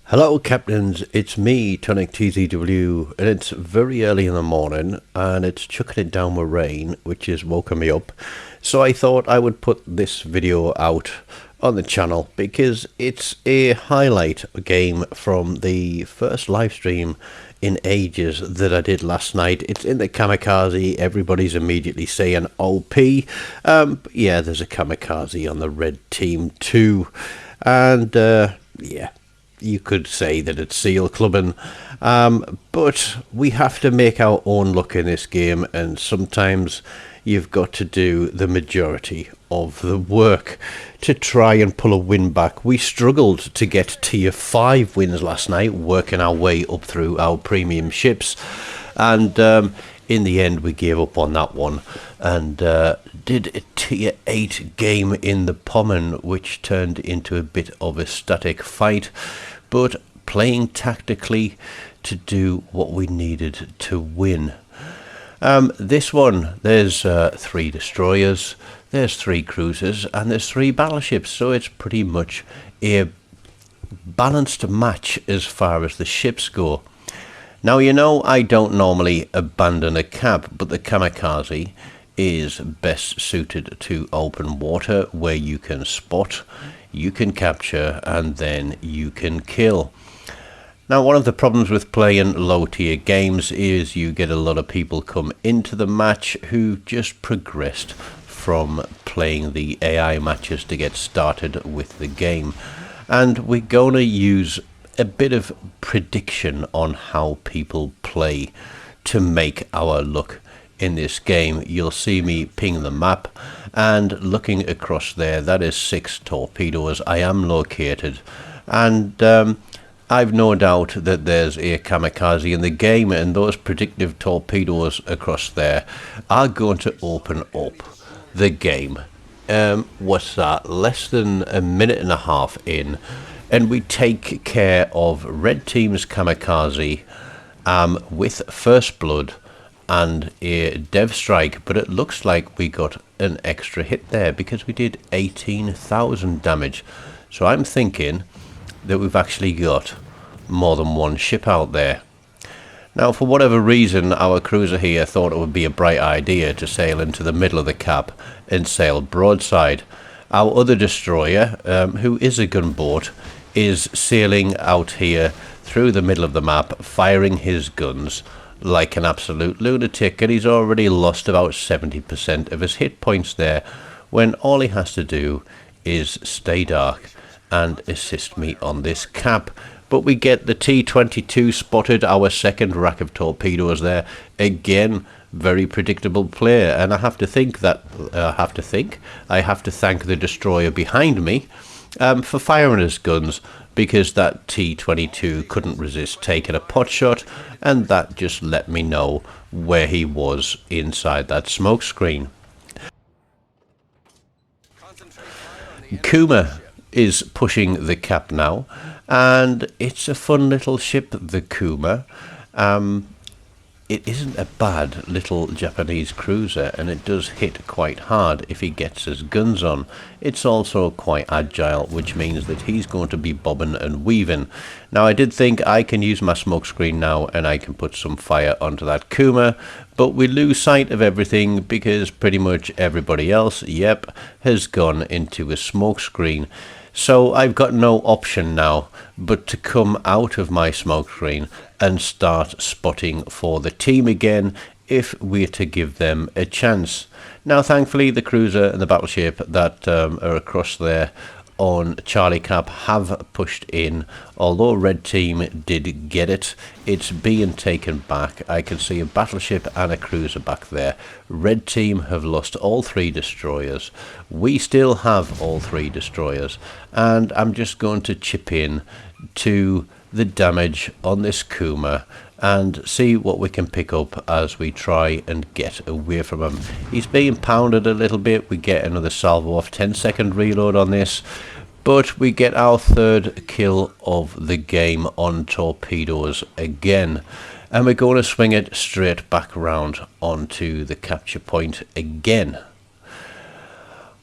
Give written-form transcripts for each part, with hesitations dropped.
Hello Captains, it's me, TONIK TZW, and it's very early in the morning and it's chucking it down with rain, which has woken me up. So I thought I would put this video out on the channel because it's a highlight game from the first live stream in ages that I did last night. It's in the kamikaze. Everybody's immediately saying OP. Yeah, there's a kamikaze on the red team too, and yeah, you could say that it's seal clubbing, but we have to make our own luck in this game, and sometimes you've got to do the majority of the work to try and pull a win back. We struggled to get tier 5 wins last night, working our way up through our premium ships, and in the end we gave up on that one and did a tier 8 game in the Pommern, which turned into a bit of a static fight, but playing tactically to do what we needed to win. This one, there's 3 destroyers, there's 3 cruisers, and there's 3 battleships, so it's pretty much a balanced match as far as the ships go. Now, you know, I don't normally abandon a cap, but the kamikaze is best suited to open water where you can spot, you can capture, and then you can kill. Now, one of the problems with playing low tier games is you get a lot of people come into the match who just progressed from playing the AI matches to get started with the game, and we're going to use a bit of prediction on how people play to make our luck in this game. You'll see me ping the map, and looking across there, that is 6 torpedoes. I am located, and I've no doubt that there's a kamikaze in the game, and those predictive torpedoes across there are going to open up the game. What's that, less than a minute and a half in, and we take care of red team's kamikaze with first blood and a dev strike, but it looks like we got an extra hit there because we did 18,000 damage. So I'm thinking that we've actually got more than one ship out there. Now, for whatever reason, our cruiser here thought it would be a bright idea to sail into the middle of the cap and sail broadside. Our other destroyer, who is a gunboat, is sailing out here through the middle of the map, firing his guns like an absolute lunatic, and he's already lost about 70% of his hit points there, when all he has to do is stay dark and assist me on this cap. But we get the T-22 spotted, our second rack of torpedoes there. Again, very predictable player, and I have to think that I have to thank the destroyer behind me for firing his guns, because that T-22 couldn't resist taking a pot shot, and that just let me know where he was inside that smoke screen. Kuma is pushing the cap now, and it's a fun little ship, the Kuma. It isn't a bad little Japanese cruiser, and it does hit quite hard if he gets his guns on. It's also quite agile, which means that he's going to be bobbing and weaving. Now, I did think I can use my smoke screen now and I can put some fire onto that Kuma, but we lose sight of everything because pretty much everybody else, yep, has gone into a smoke screen. So I've got no option now but to come out of my smoke screen and start spotting for the team again if we're to give them a chance. Now, thankfully, the cruiser and the battleship that are across there on Charlie Cap have pushed in. Although red team did get it, it's being taken back. I can see a battleship and a cruiser back there. Red team have lost all 3 destroyers. We still have all 3 destroyers, and I'm just going to chip in to the damage on this Kuma and see what we can pick up as we try and get away from him. He's being pounded a little bit. We get another salvo off, 10-second reload on this, but we get our 3rd kill of the game on torpedoes again, and we're going to swing it straight back around onto the capture point again.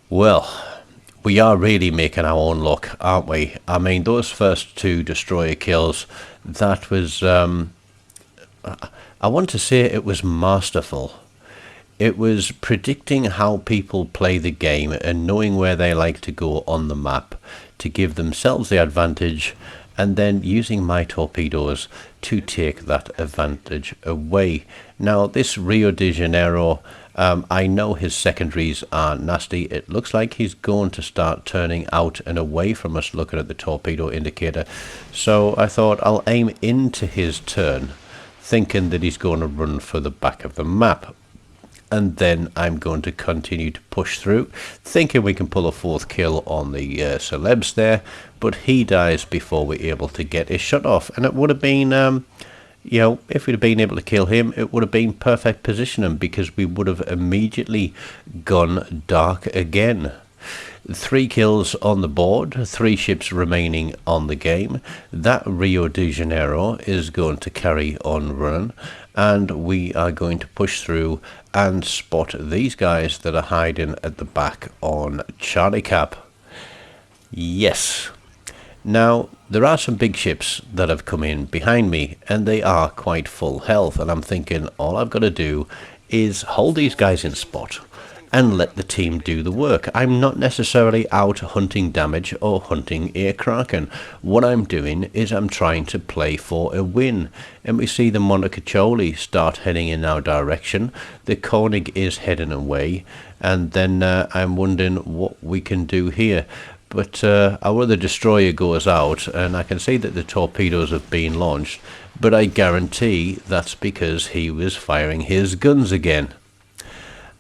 Well, We are really making our own luck, aren't we? I mean, those first 2 destroyer kills, that was, I want to say it was masterful. It was predicting how people play the game and knowing where they like to go on the map to give themselves the advantage, and then using my torpedoes to take that advantage away. Now, this Rio de Janeiro, I know his secondaries are nasty. It looks like he's going to start turning out and away from us looking at the torpedo indicator. So I thought I'll aim into his turn, thinking that he's going to run for the back of the map. And then I'm going to continue to push through, thinking we can pull a 4th kill on the celebs there, but he dies before we're able to get his shot off. And it would have been, you know, if we'd have been able to kill him, it would have been perfect positioning, because we would have immediately gone dark again. 3 kills on the board, 3 ships remaining on the game. That Rio de Janeiro is going to carry on running, and we are going to push through and spot these guys that are hiding at the back on Charlie Cap. Yes. Now, there are some big ships that have come in behind me, and they are quite full health, and I'm thinking all I've got to do is hold these guys in spot and let the team do the work. I'm not necessarily out hunting damage or hunting a Kraken. What I'm doing is I'm trying to play for a win. And we see the Montecuccoli start heading in our direction. The TONIK is heading away. And then I'm wondering what we can do here. But our other destroyer goes out, and I can see that the torpedoes have been launched. But I guarantee that's because he was firing his guns again.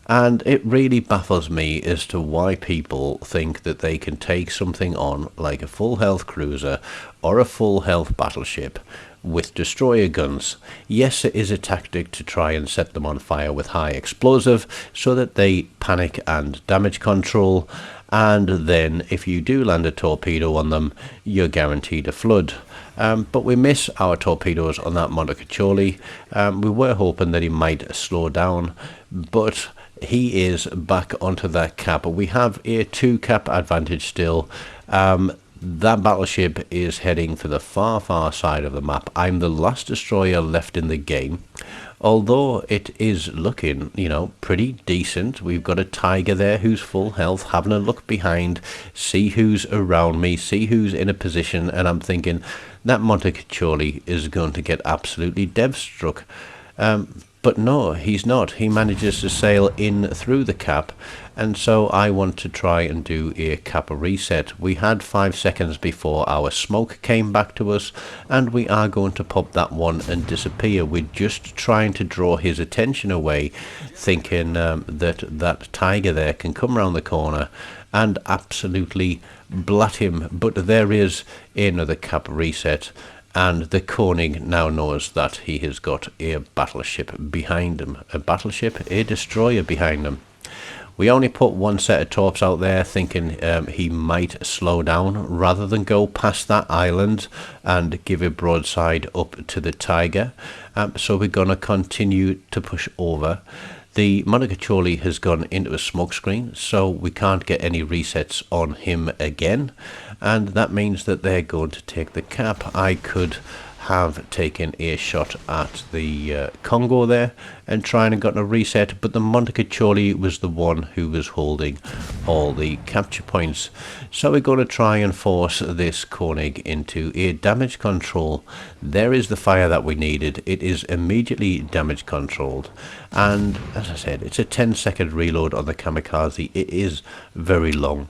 And it really baffles me as to why people think that they can take something on like a full health cruiser or a full health battleship with destroyer guns. Yes, it is a tactic to try and set them on fire with high explosive so that they panic and damage control, and then if you do land a torpedo on them, you're guaranteed a flood. But we miss our torpedoes on that Montecuccoli. We were hoping that he might slow down, but he is back onto that cap. We have a 2 cap advantage still. That battleship is heading for the far side of the map. I'm the last destroyer left in the game, although it is looking, you know, pretty decent. We've got a Tiger there who's full health, having a look behind, see who's around me, see who's in a position, and I'm thinking that Montecuccoli is going to get absolutely dev-struck. But no, he's not. He manages to sail in through the cap, and so I want to try and do a cap reset. We had 5 seconds before our smoke came back to us, and we are going to pop that one and disappear. We're just trying to draw his attention away, thinking that Tiger there can come around the corner and absolutely blat him. But there is another cap reset, and the TONIK now knows that he has got a battleship behind him. A battleship, a destroyer behind him. We only put 1 set of torps out there, thinking he might slow down rather than go past that island and give a broadside up to the Tiger. So we're going to continue to push over. The Montecuccoli has gone into a smokescreen, so we can't get any resets on him again, and that means that they're going to take the cap. I could have taken a shot at the Congo there and trying and gotten a reset, but the Montecuccoli was the one who was holding all the capture points. So we're going to try and force this TONIK into a damage control. There is the fire that we needed. It is immediately damage controlled, and as I said, it's a 10-second reload on the kamikaze. It is very long.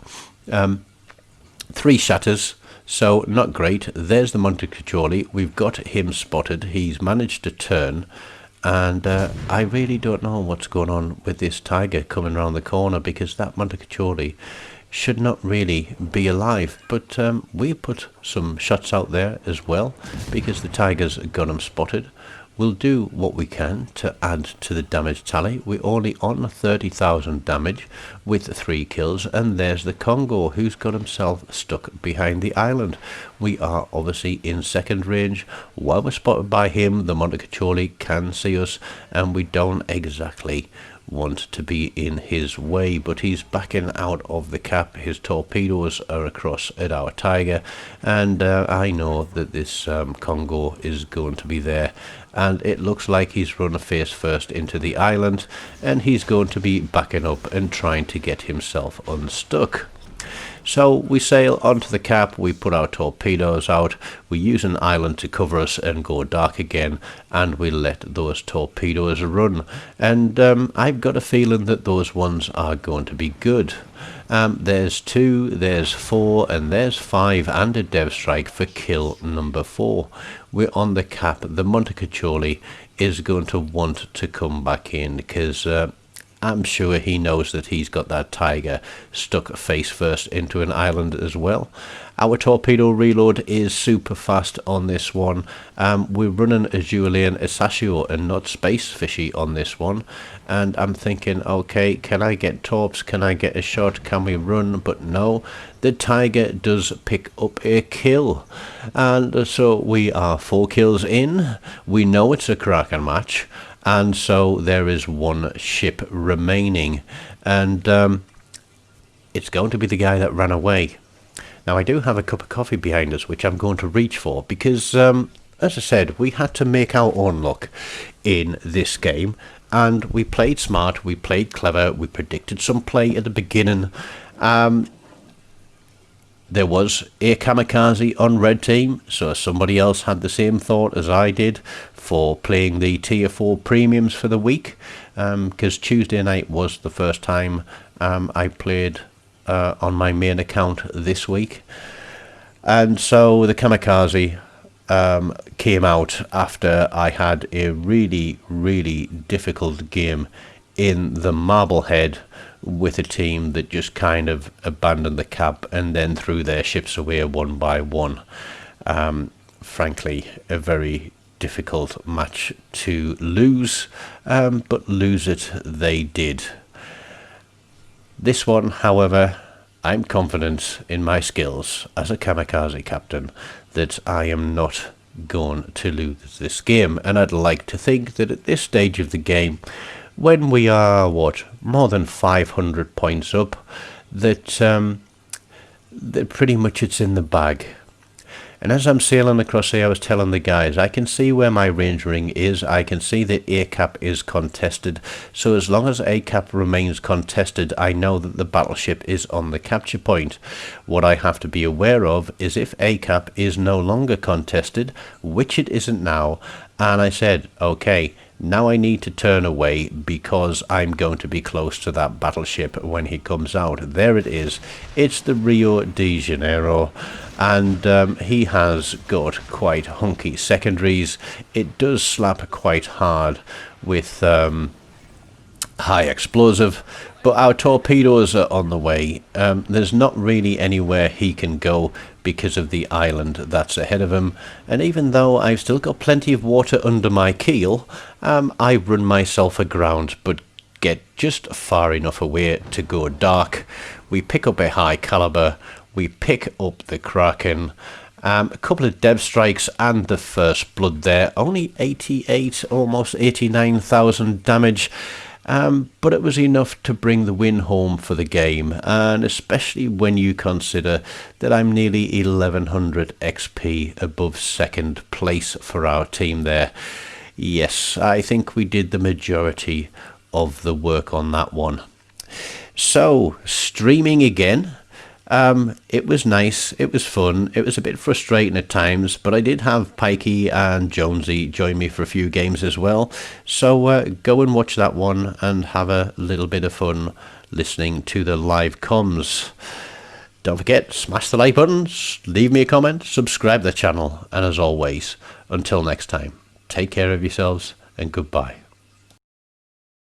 3 shatters, so not great. There's the Montecuccoli. We've got him spotted. He's managed to turn, and I really don't know what's going on with this Tiger coming around the corner, because that Montecuccoli should not really be alive. But we put some shots out there as well, because the Tiger's got him spotted. We'll do what we can to add to the damage tally. We're only on 30,000 damage with 3 kills, and there's the Congo who's got himself stuck behind the island. We are obviously in second range. While we're spotted by him, the Montecuccoli can see us, and we don't exactly want to be in his way, but he's backing out of the cap. His torpedoes are across at our Tiger, and I know that this Congo is going to be there, and it looks like he's run face first into the island, and he's going to be backing up and trying to get himself unstuck. So we sail onto the cap, we put our torpedoes out, we use an island to cover us and go dark again, and we let those torpedoes run. And I've got a feeling that those ones are going to be good. There's 2, there's 4, and there's 5, and a dev strike for kill number 4. We're on the cap. The Montecacholi is going to want to come back in, because I'm sure he knows that he's got that Tiger stuck face first into an island as well. Our torpedo reload is super fast on this one. We're running a Julian Asasio and not Space Fishy on this one. And I'm thinking, okay, can I get torps? Can I get a shot? Can we run? But no, the Tiger does pick up a kill. And so we are 4 kills in. We know it's a Kraken match. And so there is 1 ship remaining, and it's going to be the guy that ran away. Now I do have a cup of coffee behind us, which I'm going to reach for, because as I said, we had to make our own luck in this game, and we played smart, we played clever, we predicted some play at the beginning. There was a kamikaze on red team, so somebody else had the same thought as I did for playing the tier 4 premiums for the week, because Tuesday night was the first time I played on my main account this week. And so the kamikaze came out after I had a really difficult game in the Marblehead with a team that just kind of abandoned the cap and then threw their ships away one by one. Frankly, a very difficult match to lose, but lose it they did. This one, however, I'm confident in my skills as a kamikaze captain that I am not going to lose this game, and I'd like to think that at this stage of the game, when we are, more than 500 points up, that pretty much it's in the bag. And as I'm sailing across here, I was telling the guys, I can see where my range ring is. I can see that A cap is contested. So as long as A cap remains contested, I know that the battleship is on the capture point. What I have to be aware of is if A cap is no longer contested, which it isn't now, and I said, okay, now I need to turn away because I'm going to be close to that battleship when he comes out. There it is. It's the Rio de Janeiro, and he has got quite hunky secondaries. It does slap quite hard with high explosive, but our torpedoes are on the way. There's not really anywhere he can go because of the island that's ahead of him, and even though I've still got plenty of water under my keel, I run myself aground but get just far enough away to go dark. We pick up a high caliber, we pick up the Kraken, a couple of dev strikes and the first blood there, only 88, almost 89,000 damage. But it was enough to bring the win home for the game, and especially when you consider that I'm nearly 1100 XP above second place for our team there. Yes, I think we did the majority of the work on that one. So, streaming again. It was nice, it was fun, it was a bit frustrating at times, but I did have Pikey and Jonesy join me for a few games as well, so go and watch that one and have a little bit of fun listening to the live comms. Don't forget, smash the like button, leave me a comment, subscribe to the channel, and as always, until next time, take care of yourselves and goodbye.